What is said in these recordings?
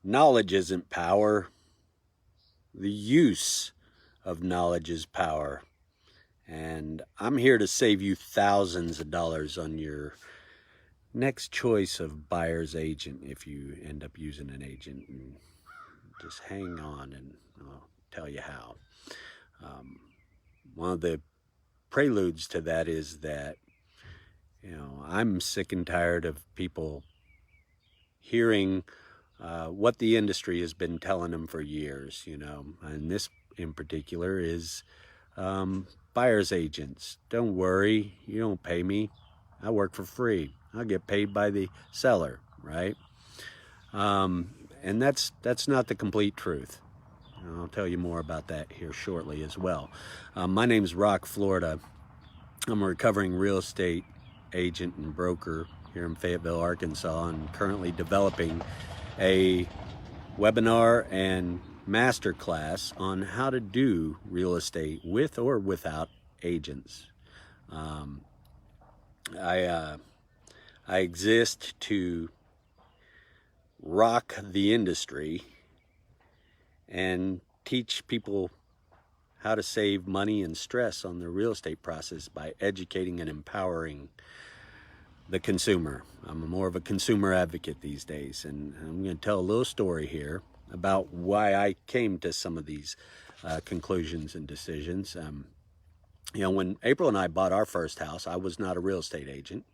Knowledge isn't power. The use of knowledge is power. And I'm here to save you thousands of dollars on your next choice of buyer's agent if you end up using an agent. And just hang on and I'll tell you how. One of the preludes to that is that, I'm sick and tired of people hearing what the industry has been telling them for years, and this in particular is buyer's agents. Don't worry, you don't pay me. I work for free. I'll get paid by the seller, right? And that's not the complete truth. I'll tell you more about that here shortly as well. My name's Rock Florida. I'm a recovering real estate agent and broker here in Fayetteville, Arkansas, and currently developing a webinar and masterclass on how to do real estate with or without agents. I exist to rock the industry and teach people how to save money and stress on the real estate process by educating and empowering the consumer. I'm more of a consumer advocate these days, and I'm going to tell a little story here about why I came to some of these conclusions and decisions. When April and I bought our first house, I was not a real estate agent,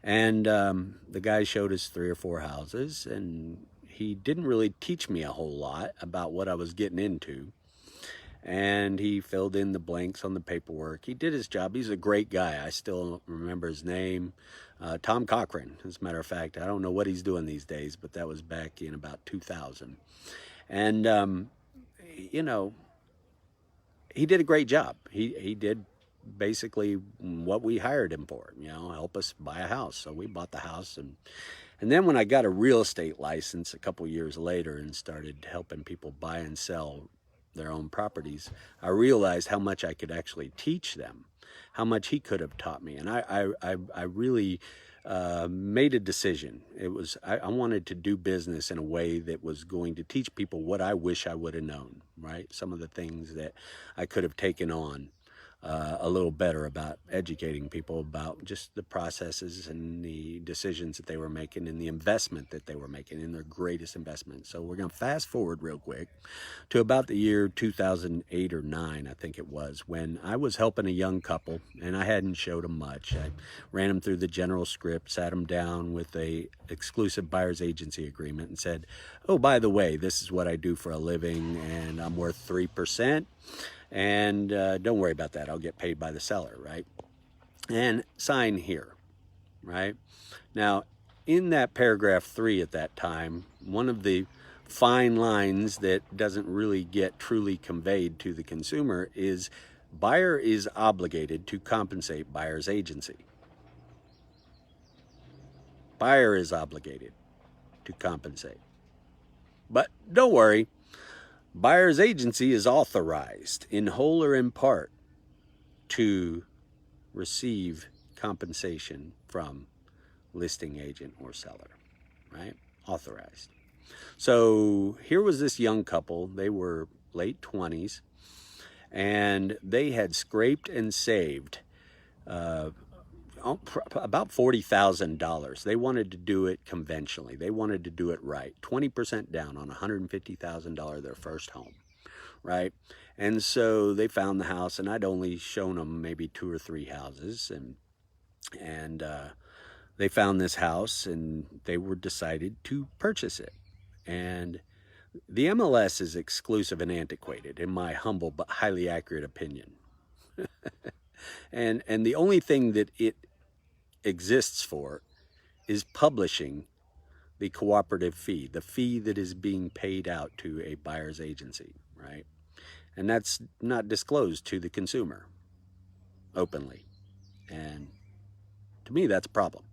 and the guy showed us 3 or 4 houses, and he didn't really teach me a whole lot about what I was getting into. And he filled in the blanks on the paperwork. He did his job. He's a great guy. I still remember his name, Tom Cochran. As a matter of fact, I don't know what he's doing these days, but that was back in about 2000. And, he did a great job. He did basically what we hired him for, help us buy a house. So we bought the house. And then when I got a real estate license a couple years later and started helping people buy and sell their own properties, I realized how much I could actually teach them, how much he could have taught me. And I really made a decision. I wanted to do business in a way that was going to teach people what I wish I would have known, right? Some of the things that I could have taken on a little better about educating people about just the processes and the decisions that they were making and the investment that they were making in their greatest investment. So we're going to fast forward real quick to about the year 2008 or 9, I think it was, when I was helping a young couple and I hadn't showed them much. I ran them through the general script, sat them down with a exclusive buyer's agency agreement and said, oh, by the way, this is what I do for a living and I'm worth 3%. And don't worry about that. I'll get paid by the seller, right? And sign here, right? Now, in that paragraph 3 at that time, one of the fine lines that doesn't really get truly conveyed to the consumer is buyer is obligated to compensate buyer's agency. Buyer is obligated to compensate. But don't worry. Buyer's agency is authorized, in whole or in part, to receive compensation from listing agent or seller, right? Authorized. So here was this young couple. They were late 20s, and they had scraped and saved about $40,000. They wanted to do it conventionally. They wanted to do it right. 20% down on $150,000, their first home, right? And so they found the house, and I'd only shown them maybe 2 or 3 houses, and they found this house, and they were decided to purchase it. And the MLS is exclusive and antiquated, in my humble but highly accurate opinion. And the only thing that it exists for is publishing the cooperative fee, the fee that is being paid out to a buyer's agency, right? And that's not disclosed to the consumer openly. And to me, that's a problem.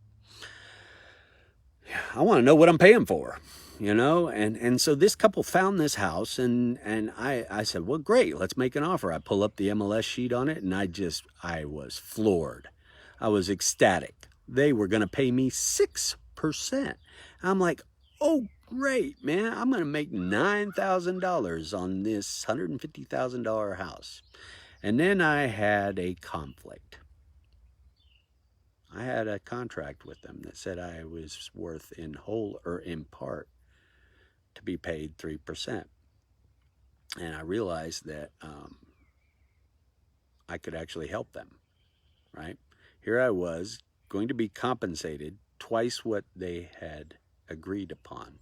I want to know what I'm paying for, and so this couple found this house, and I said, well, great, let's make an offer. I pull up the MLS sheet on it, and I was floored. I was ecstatic. They were going to pay me 6%. I'm like, Oh, great, man. I'm going to make $9,000 on this $150,000 house. And then I had a conflict. I had a contract with them that said I was worth in whole or in part to be paid 3%. And I realized that I could actually help them, right? Here I was going to be compensated twice what they had agreed upon.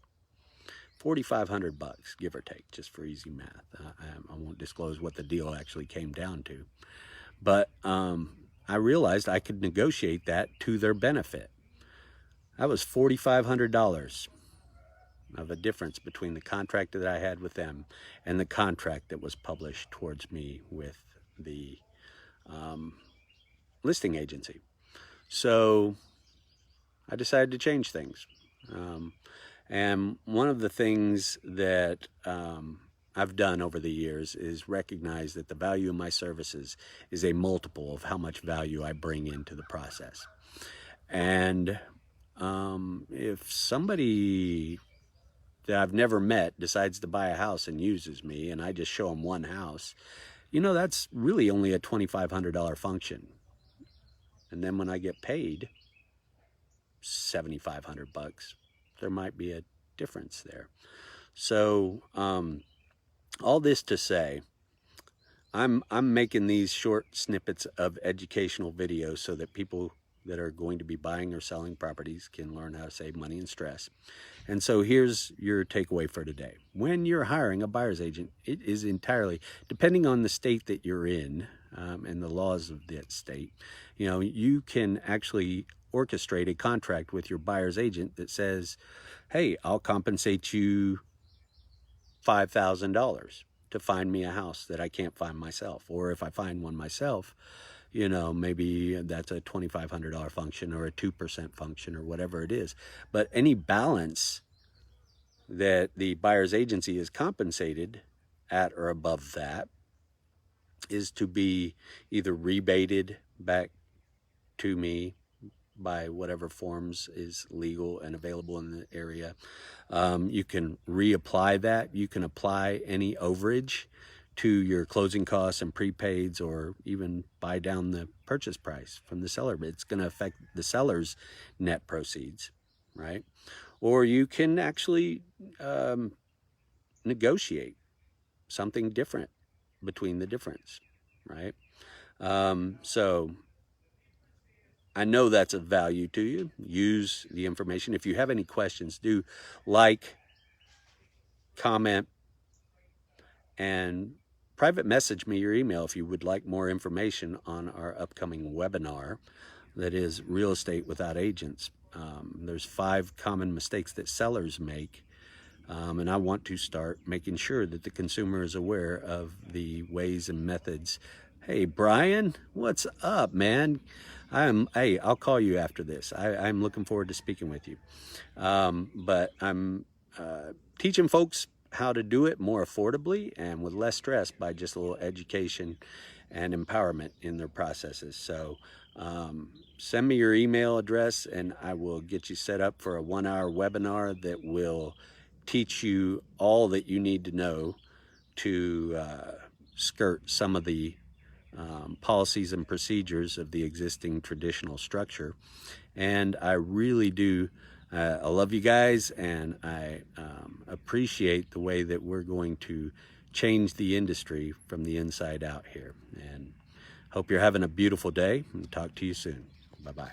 $4,500, give or take, just for easy math. I won't disclose what the deal actually came down to. But I realized I could negotiate that to their benefit. That was $4,500 of a difference between the contract that I had with them and the contract that was published towards me with the listing agency. So I decided to change things. And one of the things that I've done over the years is recognize that the value of my services is a multiple of how much value I bring into the process. And if somebody that I've never met decides to buy a house and uses me, and I just show them one house, you know, that's really only a $2,500 function. And then when I get paid $7,500, there might be a difference there. So all this to say, I'm making these short snippets of educational videos so that people that are going to be buying or selling properties can learn how to save money and stress. And so here's your takeaway for today. When you're hiring a buyer's agent, it is entirely, depending on the state that you're in and the laws of that state, you know, you can actually orchestrate a contract with your buyer's agent that says, hey, I'll compensate you $5,000 to find me a house that I can't find myself. Or if I find one myself, you know, maybe that's a $2,500 function or a 2% function or whatever it is. But any balance that the buyer's agency is compensated at or above that is to be either rebated back to me by whatever forms is legal and available in the area. You can reapply that. You can apply any overage to your closing costs and prepaids, or even buy down the purchase price from the seller. But it's going to affect the seller's net proceeds, right? Or you can actually negotiate something different between the difference, right? So I know that's of value to you. Use the information. If you have any questions, do like, comment, and private message me your email if you would like more information on our upcoming webinar that is Real Estate Without Agents. There's 5 common mistakes that sellers make, and I want to start making sure that the consumer is aware of the ways and methods. Hey, Brian, what's up, man? Hey, I'll call you after this. I'm looking forward to speaking with you. But I'm teaching folks how to do it more affordably and with less stress by just a little education and empowerment in their processes. So send me your email address and I will get you set up for a 1-hour webinar that will teach you all that you need to know to skirt some of the policies and procedures of the existing traditional structure. And I really do I love you guys, and I appreciate the way that we're going to change the industry from the inside out here. And hope you're having a beautiful day, and talk to you soon. Bye-bye.